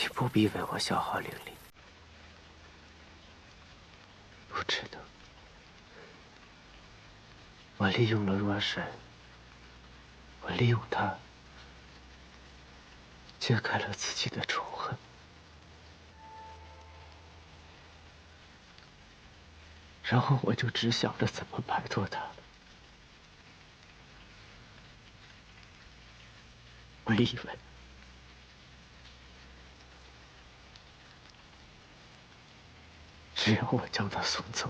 你不必为我消耗灵力，不值得。我利用了若神，我利用他揭开了自己的仇恨。然后我就只想着怎么摆脱他。我以为只要我将他送走，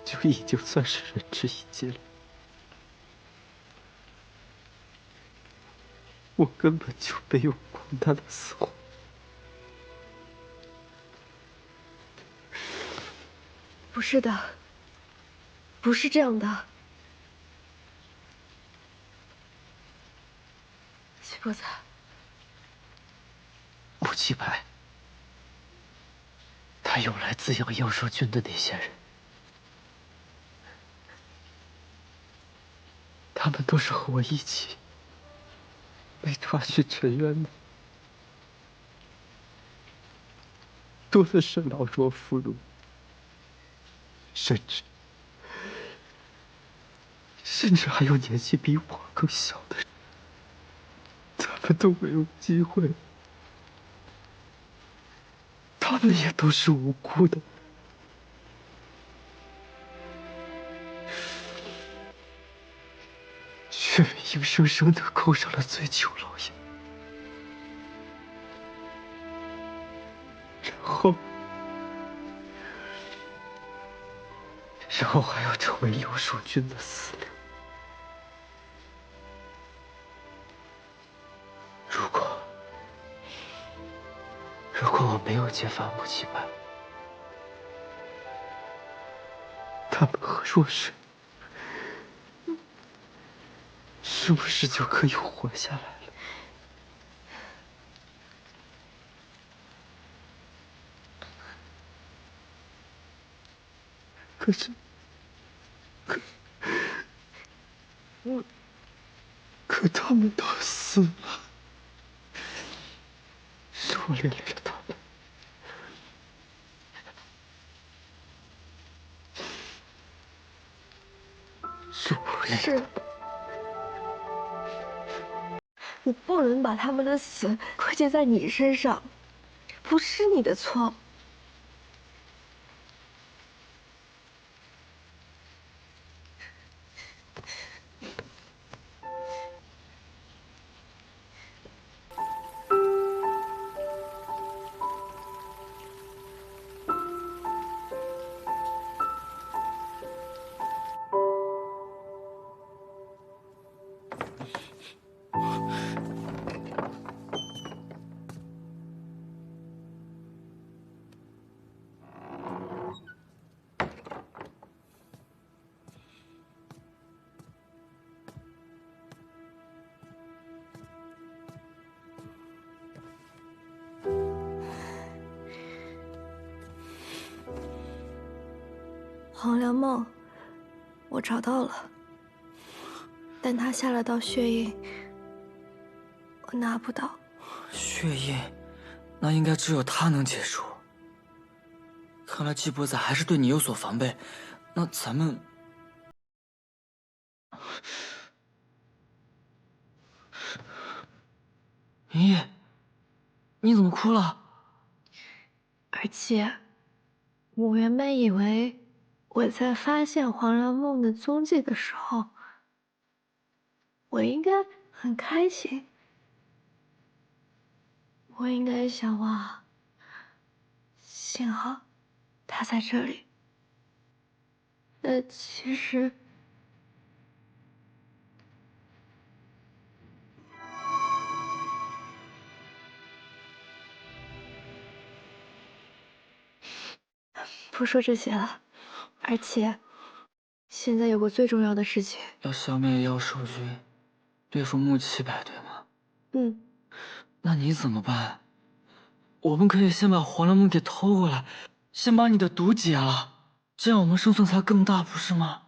就已经算是仁至义尽了。我根本就没有管他的死活。不是的，不是这样的，齐伯子。穆七白，他用来滋养杨硕君的那些人，他们都是和我一起被抓去沉渊的。多的是老弱妇孺，甚至还有年纪比我更小的人，他们都没有机会，他们也都是无辜的。却被硬生生的扣上了醉酒牢烟，然后还要成为杨守君的死流。如果我没有揭发穆七白，他们和若水是不是就可以活下来了？可是，可他们都死了，是我连累了他们。是我连累了他们。你不能把他们的死归结在你身上，不是你的错。黄粱梦，我找到了，但他下了道血印，我拿不到。血印，那应该只有他能解除。看来季伯仔还是对你有所防备，那咱们……云烨，你怎么哭了？而且，我原本以为我在发现黄粱梦的踪迹的时候，我应该很开心，我应该想哇，幸好他在这里。但其实，不说这些了，而且现在有个最重要的事情，要消灭妖兽君，对付穆七百，对吗？嗯，那你怎么办？我们可以先把黄粱梦给偷过来，先把你的毒解了，这样我们胜算才更大，不是吗？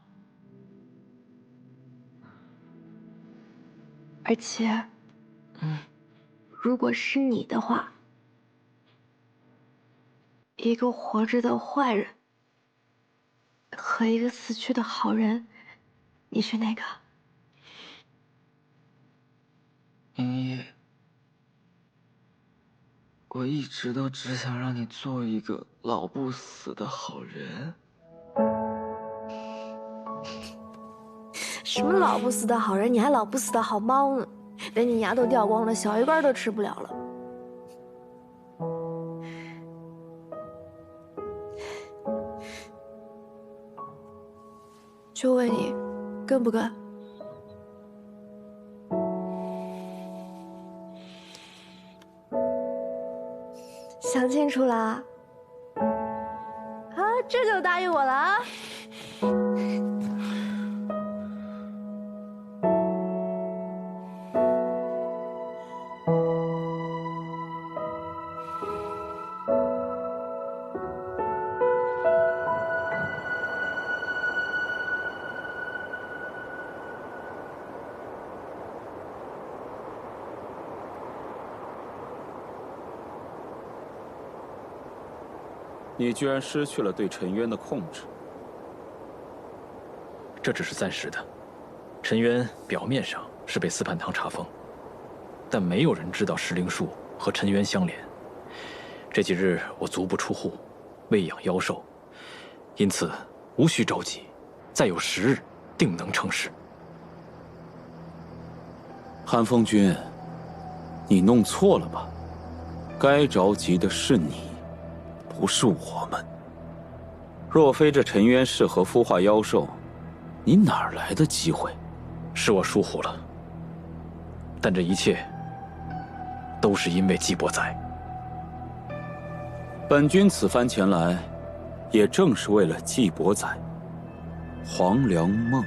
而且，如果是你的话，一个活着的坏人和一个死去的好人，你是哪个？莹莹，我一直都只想让你做一个老不死的好人。什么老不死的好人，你还老不死的好猫呢？等你牙都掉光了，小鱼干都吃不了了。就问你，跟不跟？想清楚啦？啊，这就答应我了啊！你居然失去了对陈渊的控制。这只是暂时的。陈渊表面上是被司盼堂查封，但没有人知道石灵树和陈渊相连。这几日我足不出户，喂养妖兽，因此无需着急，再有10日，定能成事。韩风君，你弄错了吧？该着急的是你。不是我们。若非这陈渊适合孵化妖兽，你哪来的机会？是我疏忽了，但这一切都是因为季伯载。本君此番前来，也正是为了季伯载。黄粱梦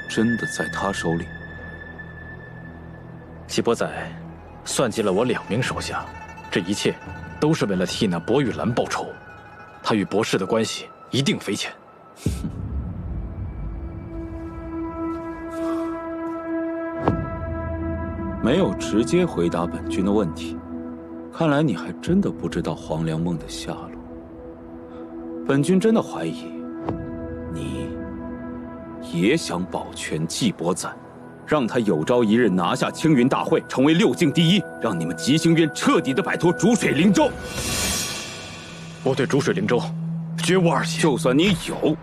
真的在他手里？季伯载算计了我2名手下，这一切都是为了替那薄雨兰报仇。他与博士的关系一定匪浅。没有直接回答本君的问题，看来你还真的不知道黄粱梦的下落。本君真的怀疑，你也想保全季伯载，让他有朝一日拿下青云大会，成为6境第一，让你们吉星渊彻底的摆脱逐水灵州。我对逐水灵州绝无二心。就算你有，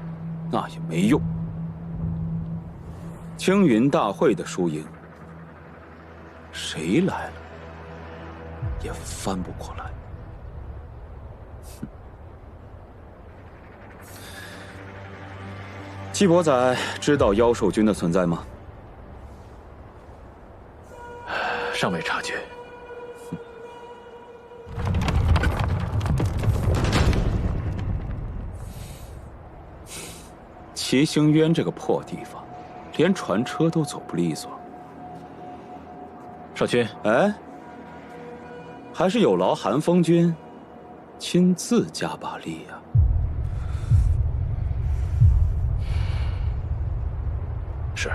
那也没用。青云大会的输赢，谁来了也翻不过来。季伯载知道妖兽军的存在吗？尚未察觉。齐星渊这个破地方，连船车都走不利索。少君，哎，还是有劳韩风君亲自加把力呀。是。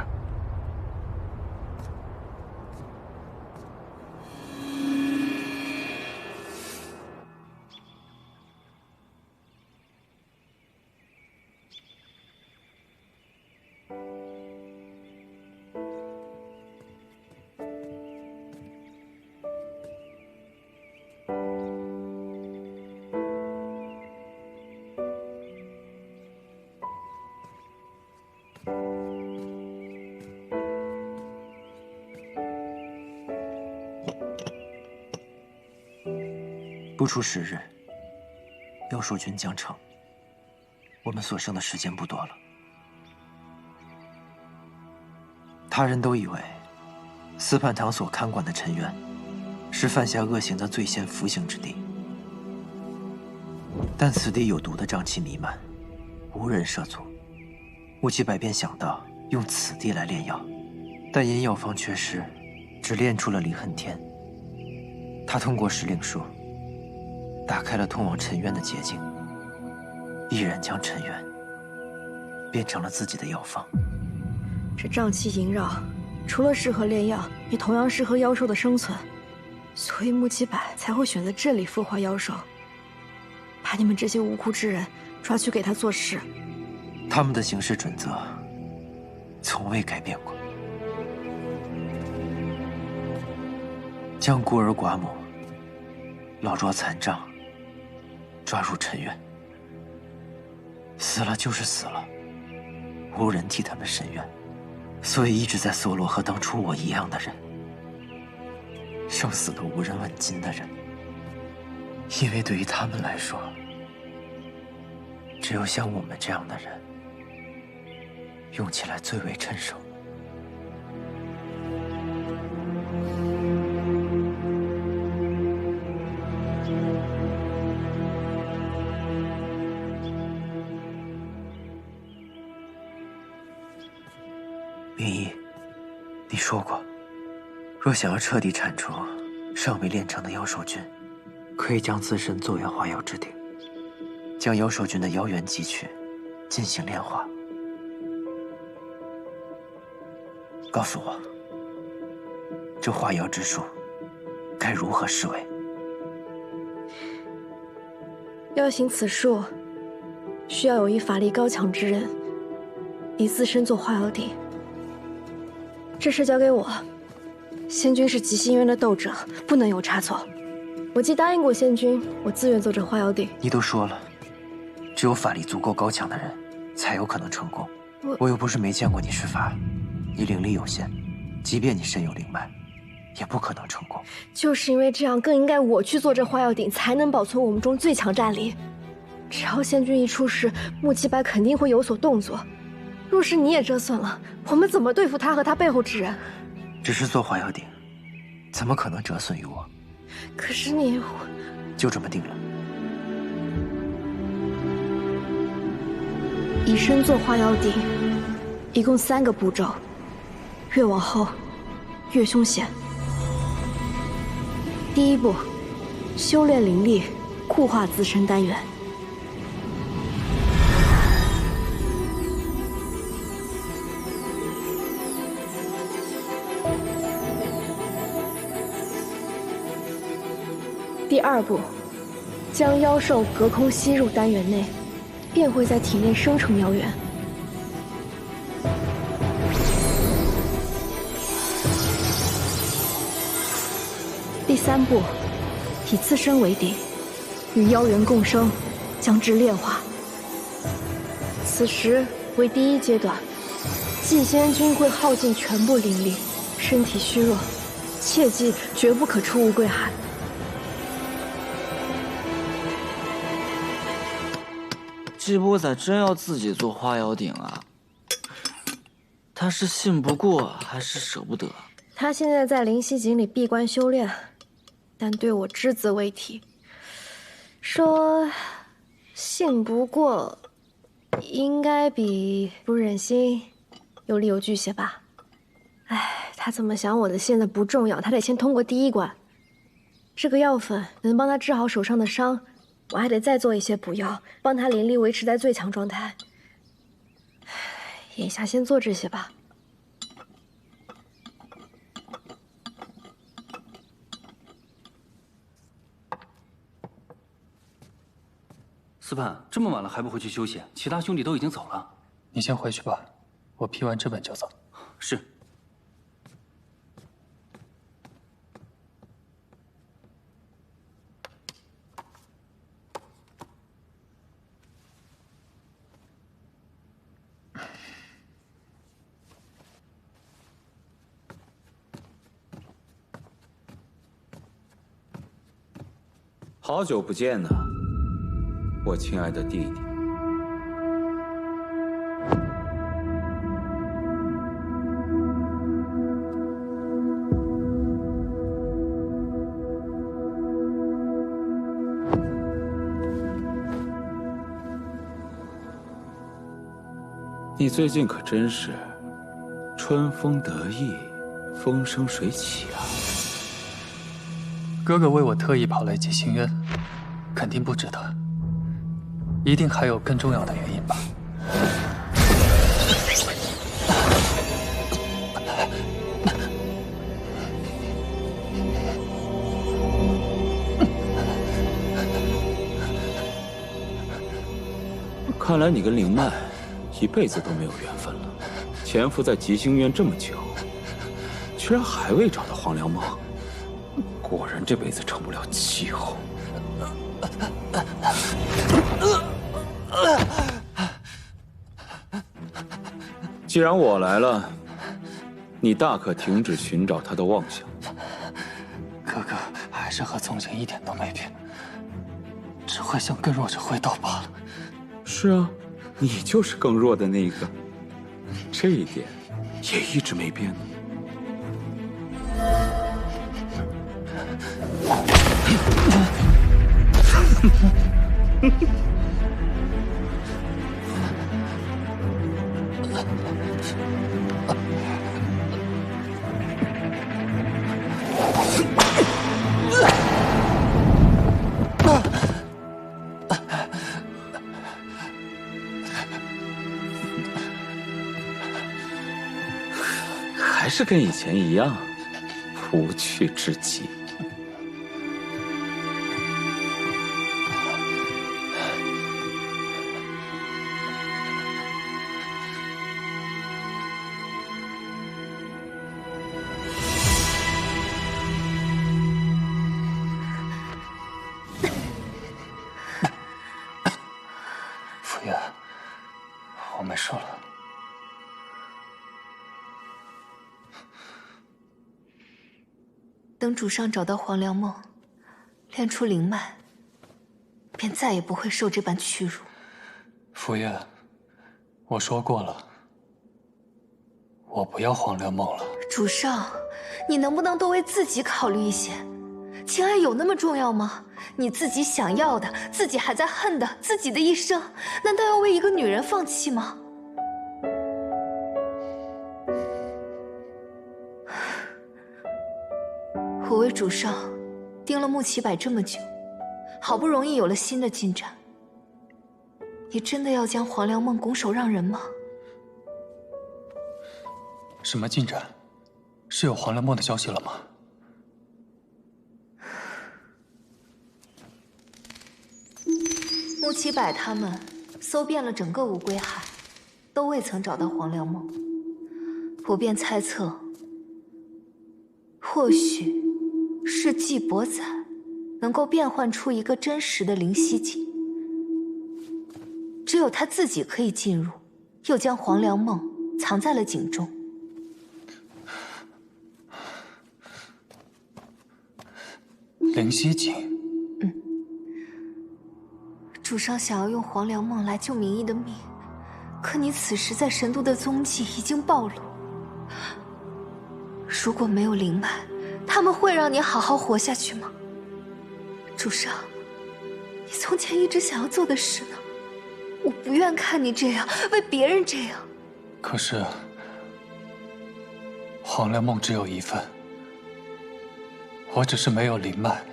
不出10日，妖兽军将成。我们所剩的时间不多了。他人都以为司盼堂所看管的陈渊是犯下恶行的最先服刑之地，但此地有毒的瘴气弥漫，无人涉足。乌七百便想到用此地来炼药，但因药方缺失，只炼出了离恨天。他通过石灵术打开了通往陈渊的捷径，毅然将陈渊变成了自己的药方。这瘴气萦绕，除了适合炼药，也同样适合妖兽的生存。所以穆七百才会选择这里孵化妖兽，把你们这些无辜之人抓去给他做事。他们的行事准则从未改变过，将孤儿寡母、老弱残障抓入尘渊，死了就是死了，无人替他们伸冤，所以一直在搜罗和当初我一样的人，生死都无人问津的人，因为对于他们来说，只有像我们这样的人，用起来最为趁手。明仪，你说过，若想要彻底铲除尚未炼成的妖兽菌，可以将自身作为化妖之鼎，将妖兽菌的妖元汲取，进行炼化。告诉我，这化妖之术该如何施为？要行此术，需要有一法力高强之人，以自身做化妖鼎。这事交给我。仙君是极心渊的斗者，不能有差错。我既答应过仙君，我自愿做这化妖鼎。你都说了，只有法力足够高强的人，才有可能成功。我又不是没见过你施法，你灵力有限，即便你身有灵脉，也不可能成功。就是因为这样，更应该我去做这化妖鼎，才能保存我们中最强战力。只要仙君一出事，穆七百肯定会有所动作。若是你也折损了，我们怎么对付他和他背后之人？只是做化妖鼎，怎么可能折损于我？可是你……就这么定了。以身做化妖鼎，一共3个步骤，越往后越凶险。第一步，修炼灵力，固化自身丹元。第2步，将妖兽隔空吸入丹元内，便会在体内生成妖元。第3步，以自身为鼎，与妖元共生，将之炼化。此时为第1阶段，祭仙君会耗尽全部灵力，身体虚弱，切记绝不可出无归海。这波仔真要自己做化妖鼎啊？他是信不过还是舍不得？他现在在灵犀井里闭关修炼，但对我只字未提。说信不过，应该比不忍心有理有据些吧。哎，他怎么想我的现在不重要，他得先通过第1关。这个药粉能帮他治好手上的伤，我还得再做一些补药，帮他灵力维持在最强状态。眼下先做这些吧。司盼，这么晚了还不回去休息？其他兄弟都已经走了。你先回去吧，我批完这本就走。是。好久不见呐，我亲爱的弟弟。你最近可真是春风得意，风生水起啊！哥哥为我特意跑来济心渊，肯定不值得，一定还有更重要的原因吧。看来你跟灵脉一辈子都没有缘分了。潜伏在极星院这么久，居然还未找到黄粱梦，果然这辈子成不了气候。既然我来了，你大可停止寻找他的妄想。哥哥还是和从前一点都没变，只会向更弱者汇报罢了。是啊，你就是更弱的那一个，这一点也一直没变呢。还是跟以前一样，无趣至极。傅远，我没事了。等主上找到黄粱梦，练出灵脉，便再也不会受这般屈辱。傅远，我说过了，我不要黄粱梦了。主上，你能不能多为自己考虑一些？情爱有那么重要吗？你自己想要的，自己还在恨的，自己的一生，难道要为一个女人放弃吗？我为主上盯了穆启柏这么久，好不容易有了新的进展，你真的要将黄粱梦拱手让人吗？什么进展？是有黄粱梦的消息了吗？穆启柏他们搜遍了整个乌龟海，都未曾找到黄粱梦，我便猜测，或许是季伯载能够变换出一个真实的灵犀井，只有他自己可以进入，又将黄粱梦藏在了井中。灵犀井。主上想要用黄粱梦来救明义的命，可你此时在神都的踪迹已经暴露。如果没有灵脉，他们会让你好好活下去吗？主上，你从前一直想要做的事呢？我不愿看你这样，为别人这样。可是，黄粱梦只有一份，我只是没有灵脉。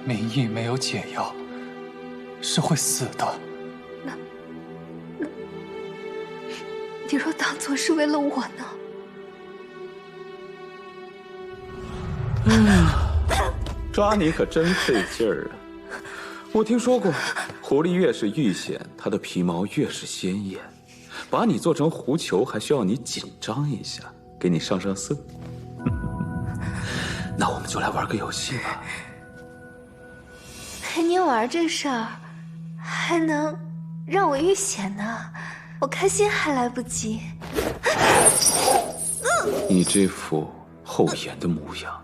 明义没有解药，是会死的。那，你若当作是为了我呢？抓你可真费劲儿啊！我听说过，狐狸越是遇险，它的皮毛越是鲜艳。把你做成狐球，还需要你紧张一下，给你上上色。那我们就来玩个游戏吧。陪你玩这事儿，还能让我遇险呢，我开心还来不及。你这副厚颜的模样，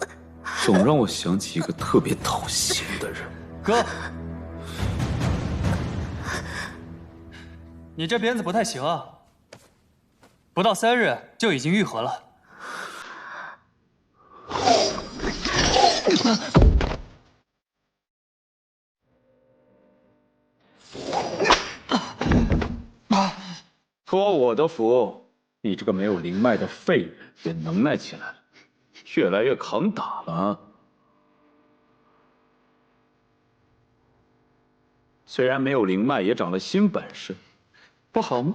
总让我想起一个特别讨嫌的人。哥，你这鞭子不太行啊，不到3日就已经愈合了。托我的福，你这个没有灵脉的废人也能耐起来了，越来越抗打了啊！虽然没有灵脉，也长了新本事，不好吗？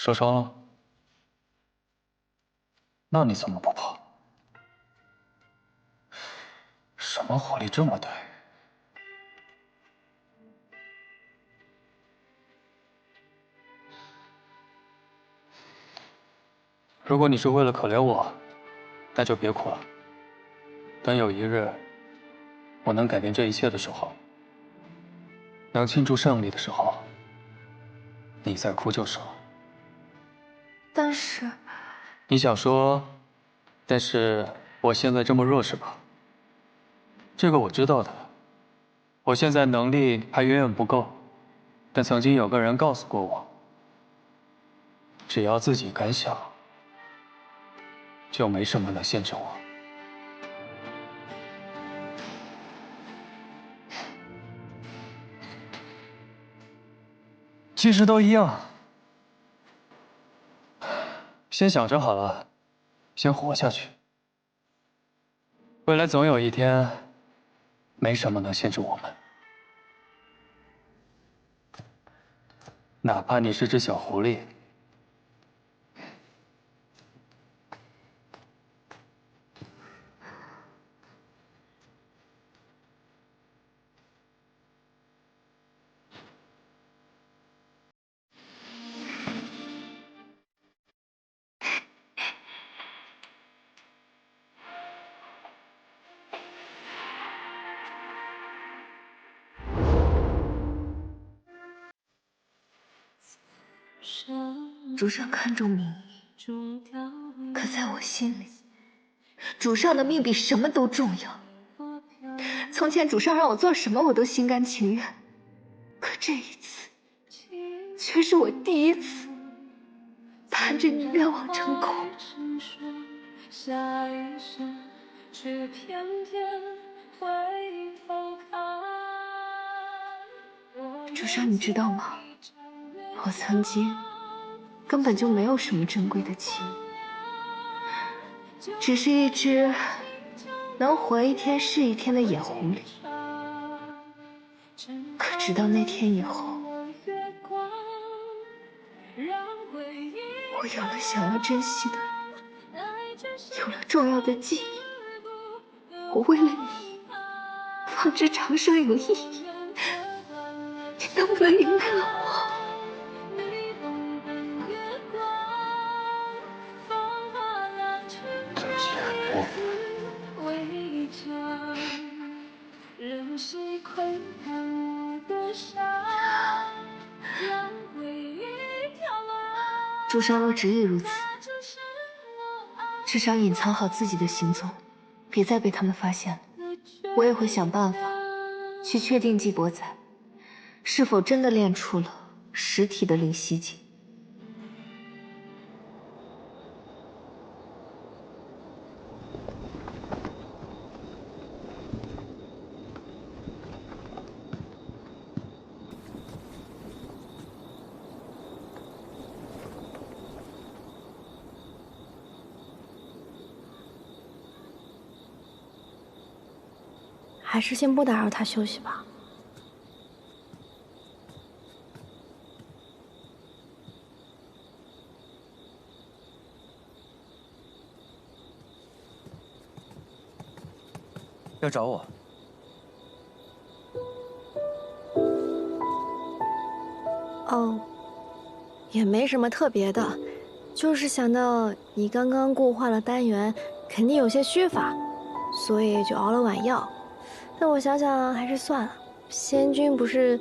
受伤了？那你怎么不跑？什么火力这么大？如果你是为了可怜我，那就别哭了。等有一日我能改变这一切的时候，能庆祝胜利的时候，你再哭就是了。但是，你想说，但是我现在这么弱是吧？这个我知道的。我现在能力还远远不够，但曾经有个人告诉过我，只要自己敢想，就没什么能限制我。其实都一样，先想着好了，先活下去。未来总有一天，没什么能限制我们。哪怕你是只小狐狸，主上看重名义，可在我心里，主上的命比什么都重要。从前主上让我做什么，我都心甘情愿，可这一次，却是我第一次盼着你愿望成功。主上，你知道吗？我曾经根本就没有什么珍贵的情谊，只是一只能活一天是一天的野狐狸。可直到那天以后，我有了想要珍惜的人，有了重要的记忆。我为了你，放置长生有意义。你能不能原谅我？主上若执意如此，至少隐藏好自己的行踪，别再被他们发现了。我也会想办法去确定季伯宰是否真的练出了实体的灵犀境。还是先不打扰他休息吧。要找我？哦，也没什么特别的，就是想到你刚刚固化了丹元，肯定有些虚乏，所以就熬了碗药。但我想想还是算了，仙君不是……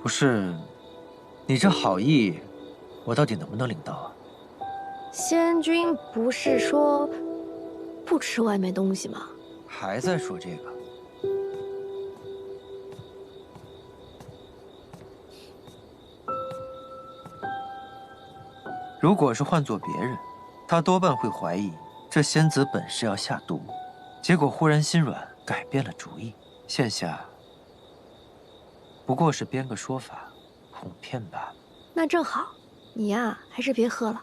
不是，你这好意，我到底能不能领到啊？仙君不是说不吃外面东西吗？还在说这个？如果是换做别人，他多半会怀疑这仙子本是要下毒，结果忽然心软，改变了主意。现下不过是编个说法，哄骗罢了。那正好，你呀，还是别喝了。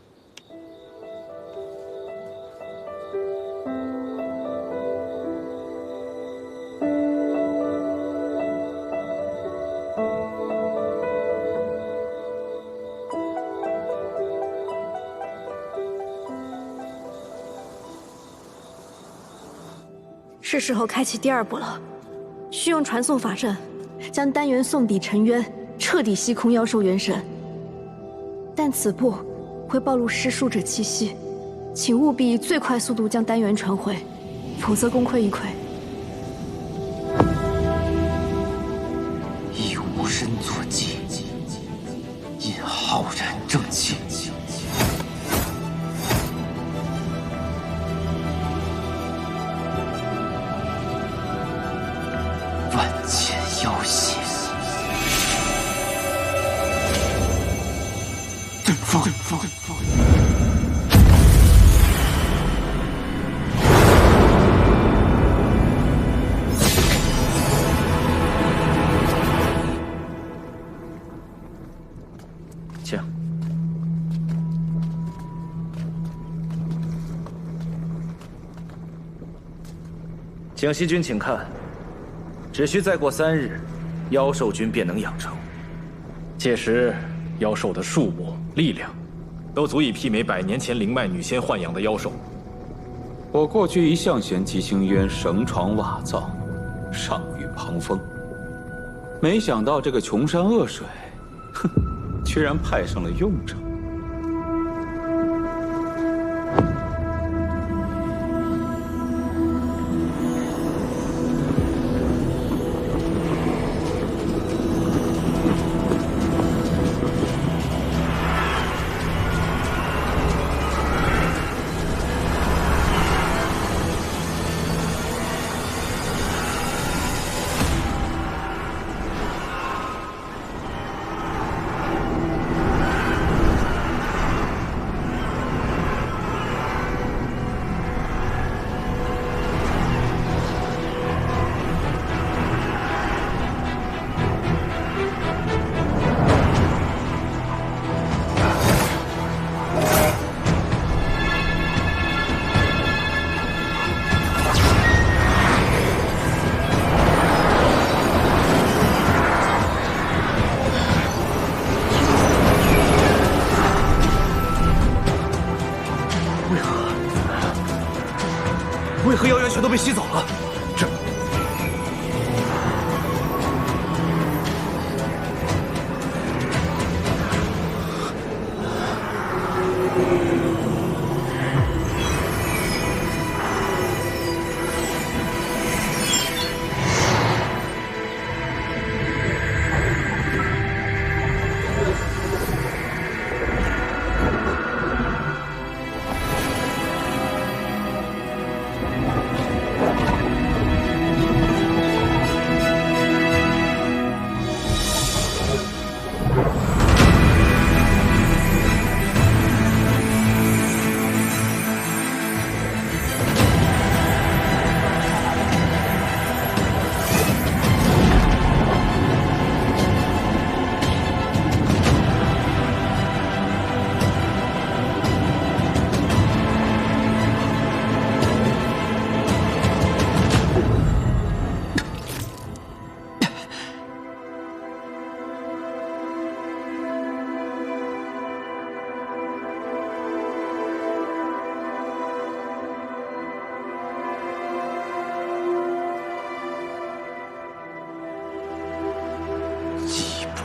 是时候开启第2步了，需用传送法阵，将丹元送抵沉渊，彻底吸空妖兽元神。但此步会暴露施术者气息，请务必以最快速度将丹元传回，否则功亏一篑。以无身作祭，引浩然正气。万千妖邪，阵风。请。景熙君，请看，只需再过3日，妖兽君便能养成。届时，妖兽的数目、力量，都足以媲美100年前灵脉女仙豢养的妖兽。我过去一向嫌齐星渊绳床瓦造，上御旁风，没想到这个穷山恶水，哼，居然派上了用场。为何妖元全都被吸走了？这……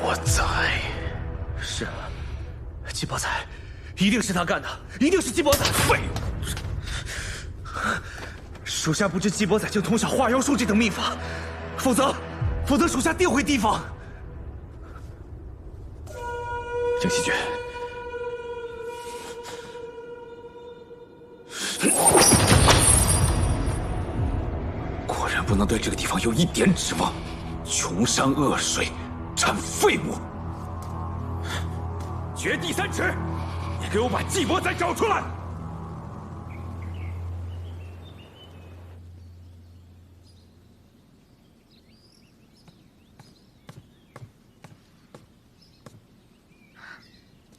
我在。是啊，季伯才，一定是他干的，一定是季伯才。废物！属下不知季伯才竟通晓化妖术这等秘法，否则属下定会提防。景熙君，果然不能对这个地方有一点指望。穷山恶水，产废物。绝地三尺，你给我把季伯才找出来！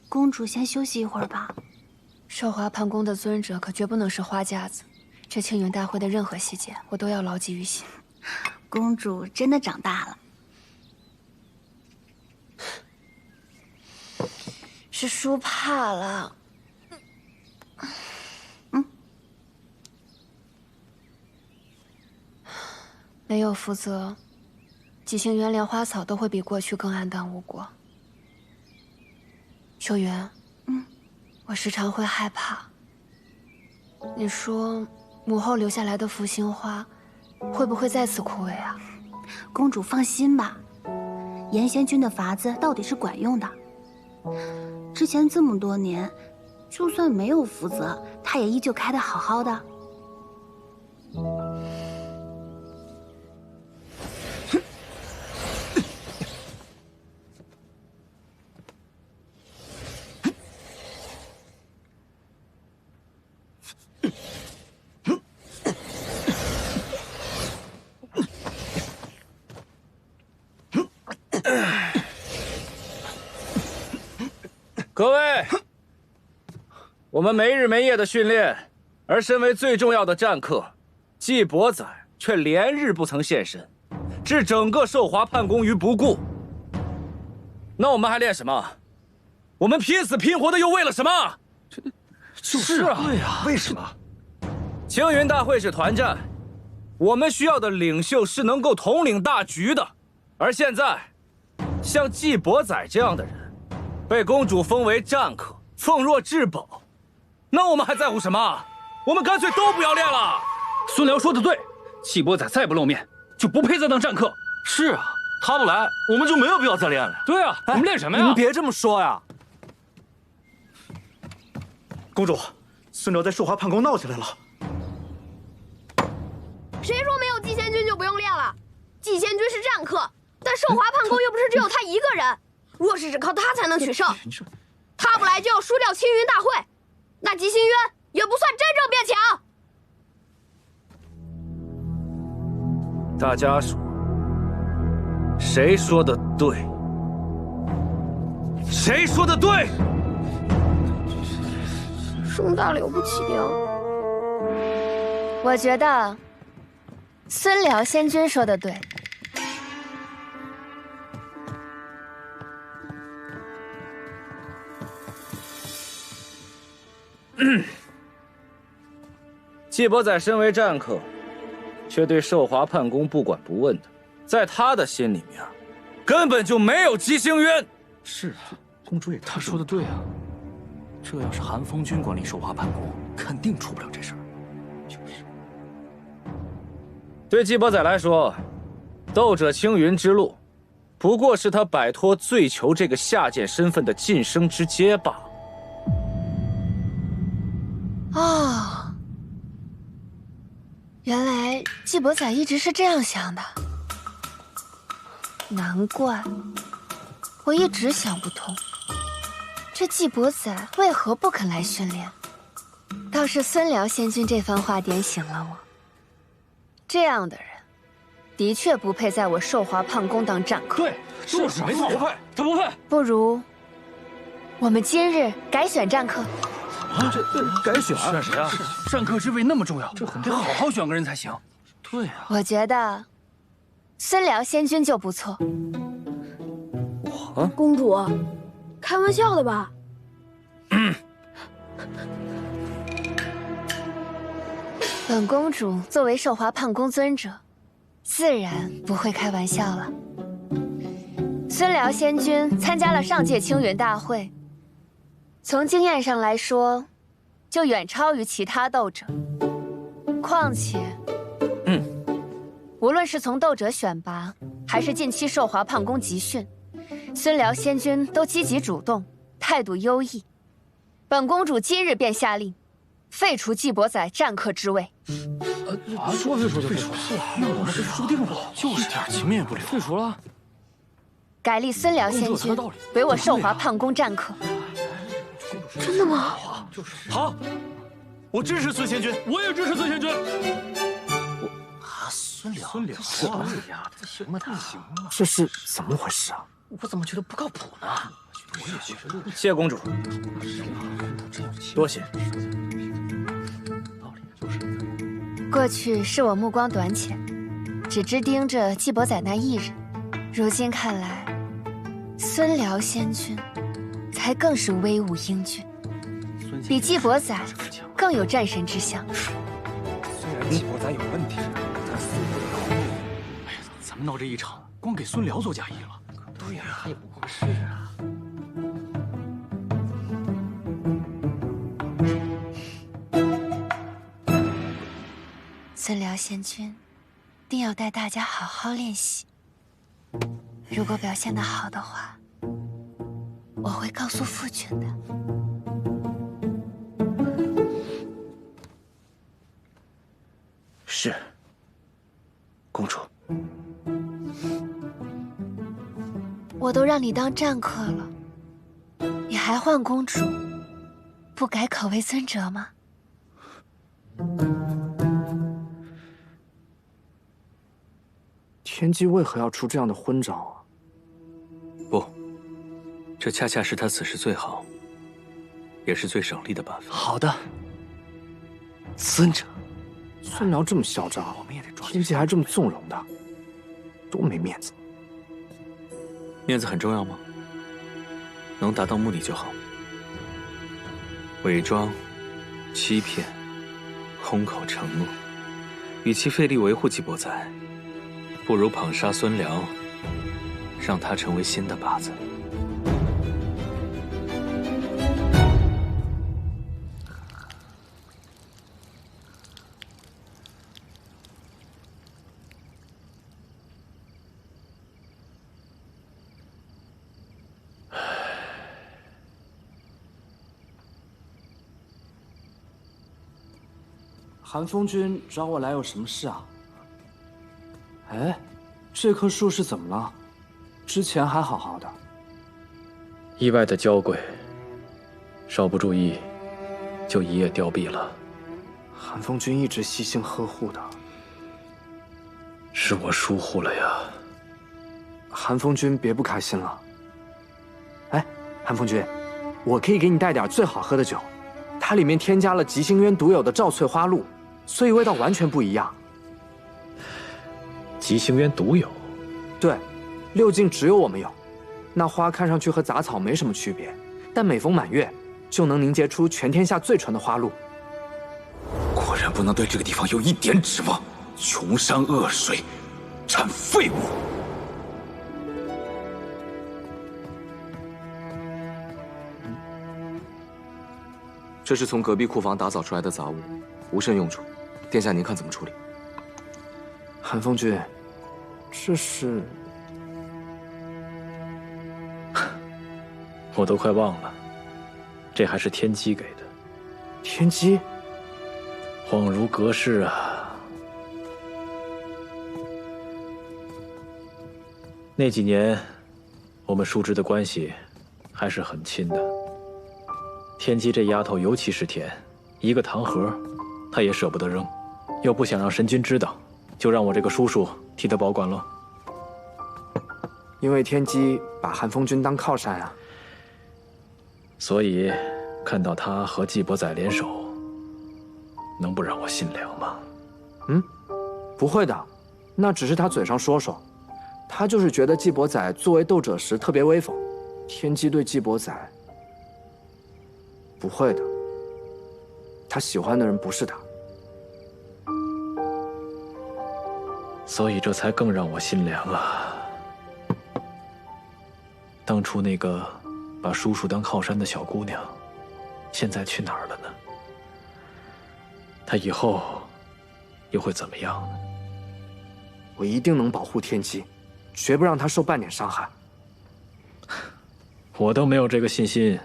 公主先休息一会儿吧。少华盘宫的尊者可绝不能是花架子，这庆元大会的任何细节，我都要牢记于心。公主真的长大了。是输怕了。没有福泽，极星园连花草都会比过去更黯淡无光。秀云，我时常会害怕。你说，母后留下来的福星花，会不会再次枯萎啊？公主放心吧，严仙君的法子到底是管用的。之前这么多年，就算没有福泽，它也依旧开得好好的。各位，我们没日没夜的训练，而身为最重要的战客，季伯载却连日不曾现身，置整个寿华叛宫于不顾。那我们还练什么？我们拼死拼活的又为了什么？就是啊，对啊，为什么？青云大会是团战，我们需要的领袖是能够统领大局的，而现在，像季伯载这样的人。被公主封为战客，奉若至宝，那我们还在乎什么？我们干脆都不要练了。孙辽说的对，季伯载再不露面，就不配再当战客。是啊，他不来，我们就没有必要再练了。对啊，我们练什么呀？你们别这么说呀！公主，孙辽在寿华叛宫闹起来了。谁说没有季仙君就不用练了？季仙君是战客，但寿华叛宫又不是只有他一个人。若是只靠他才能取胜，他不来就要输掉青云大会，那极星渊也不算真正变强。大家说，谁说的对？谁说的对？盛大了不起呀！我觉得孙辽仙君说的对。季伯载身为战客，却对寿华叛宫不管不问的，在他的心里面，根本就没有极星渊。是啊，公主也他说的对啊。这要是韩风君管理寿华叛宫，肯定出不了这事儿。就是。对季伯载来说，斗者青云之路，不过是他摆脱罪囚这个下贱身份的晋升之阶罢了。哦，原来季伯载一直是这样想的，难怪我一直想不通，这季伯载为何不肯来训练。倒是孙辽仙君这番话点醒了我，这样的人的确不配在我寿华叛宫当战客。对，就是没错，不配，他不配。不如我们今日改选战客。这改选选谁啊？战客之位那么重要，这得好好选个人才行。对啊，我觉得孙辽仙君就不错。我公主，开玩笑的吧？本公主作为寿华叛宫尊者，自然不会开玩笑了。孙辽仙君参加了上届青云大会。从经验上来说，就远超于其他斗者。况且，无论是从斗者选拔，还是近期寿华叛宫集训，孙辽仙君都积极主动，态度优异。本公主今日便下令，废除季伯载战客之位。说废除就废除，那我们是输定了，就是点情面也不留。废除了，改立孙辽仙君为我寿华叛宫战客。真的吗？好，我支持孙仙君，我也支持孙仙君。孙辽什么呀？不行吗？他行吗？这是怎么回事啊？我怎么觉得不靠谱呢？我也觉得。谢公主，多谢。过去是我目光短浅，只知盯着季伯载那一人。如今看来，孙辽仙君才更是威武英俊，比季伯载更有战神之相。虽然季伯载有问题，但们闹这一场，光给孙辽做嫁衣了。对呀，也不合适啊。孙辽贤君，定要带大家好好练习。如果表现得好的话，我会告诉父君的。是，公主。我都让你当战客了，你还唤公主，不改口为尊者吗？天机为何要出这样的昏招啊？不，这恰恰是他此时最好，也是最省力的办法。好的，尊者。孙辽这么嚣张，天机还这么纵容的，多没面子。面子很重要吗？能达到目的就好。伪装、欺骗、空口承诺，与其费力维护纪伯载，不如捧杀孙辽，让他成为新的靶子。韩风君找我来有什么事啊？哎，这棵树是怎么了？之前还好好的。意外的娇贵，稍不注意，就一夜凋敝了。韩风君一直细心呵护的，是我疏忽了呀。韩风君别不开心了。哎，韩风君，我可以给你带点最好喝的酒，它里面添加了极星渊独有的赵翠花露。所以味道完全不一样。极星渊独有？对，6境只有我们有。那花看上去和杂草没什么区别，但每逢满月，就能凝结出全天下最纯的花露。果然不能对这个地方有一点指望，穷山恶水，产废物。这是从隔壁库房打扫出来的杂物，无甚用处。殿下，您看怎么处理？韩风君，这是……我都快忘了，这还是天机给的。天机？恍如隔世啊！那几年，我们叔侄的关系还是很亲的。天机这丫头尤其是甜，一个糖盒，她也舍不得扔。又不想让神君知道，就让我这个叔叔替她保管了。因为天机把韩风君当靠山啊，所以看到他和纪伯载联手，能不让我心凉吗？不会的，那只是他嘴上说说，他就是觉得纪伯载作为斗者时特别威风。天机对纪伯载不会的，他喜欢的人不是他。所以这才更让我心凉啊！当初那个把叔叔当靠山的小姑娘，现在去哪儿了呢？她以后又会怎么样呢？我一定能保护天机，绝不让她受半点伤害。我都没有这个信心。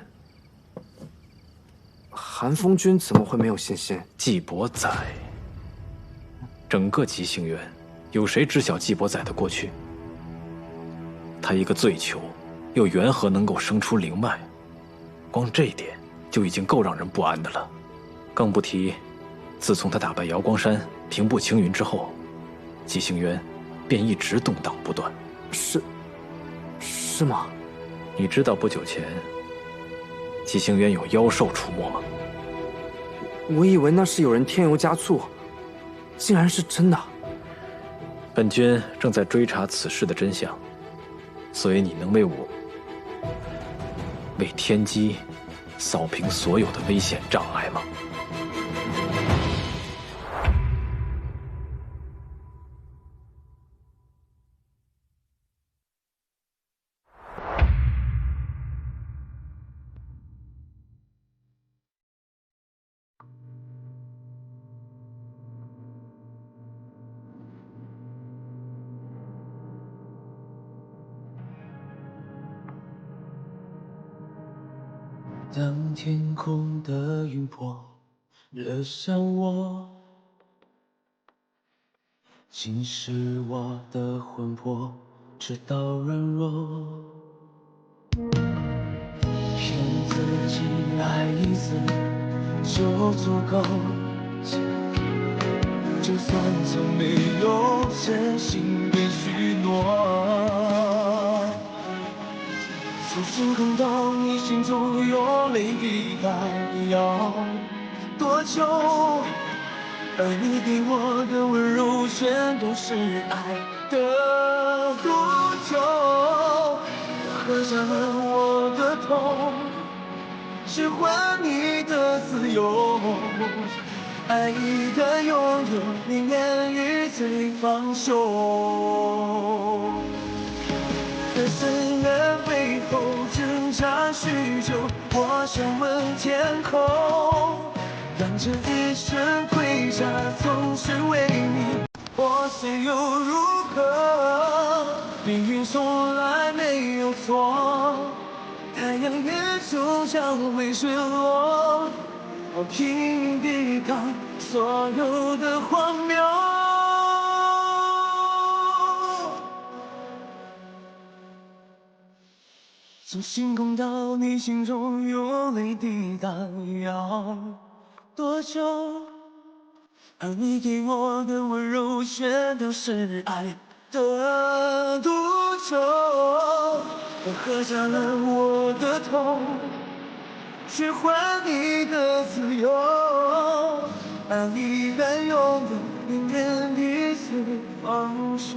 韩风君怎么会没有信心？纪伯载，整个极星渊。有谁知晓纪伯载的过去？他一个醉囚，又缘何能够生出灵脉？光这一点就已经够让人不安的了，更不提，自从他打败瑶光山、平步青云之后，极星渊便一直动荡不断。是吗？你知道不久前极星渊有妖兽出没吗？我以为那是有人添油加醋，竟然是真的。本君正在追查此事的真相，所以你能为我、为天机扫平所有的危险障碍吗？当天空的云魄惹上我，侵蚀我的魂魄，直到软弱。骗自己爱一次就足够，就算从没有真心被许诺。从星空到你心中有泪滴弹要多久？而你给我的温柔全都是爱的毒酒，喝下了我的痛，去换你的自由。爱你的拥有，宁愿与罪放手。在深渊背后挣扎许久，我想问天空，让这一生盔甲总是为你，我谁又如何？命运从来没有错，太阳也终将会坠落，我拼命抵抗所有的荒谬。从星空到你心中有泪滴弹要多久？而你给我的温柔全都是爱的毒酒，我喝下了我的痛，去换你的自由。而你的拥有，宁愿彼此放手。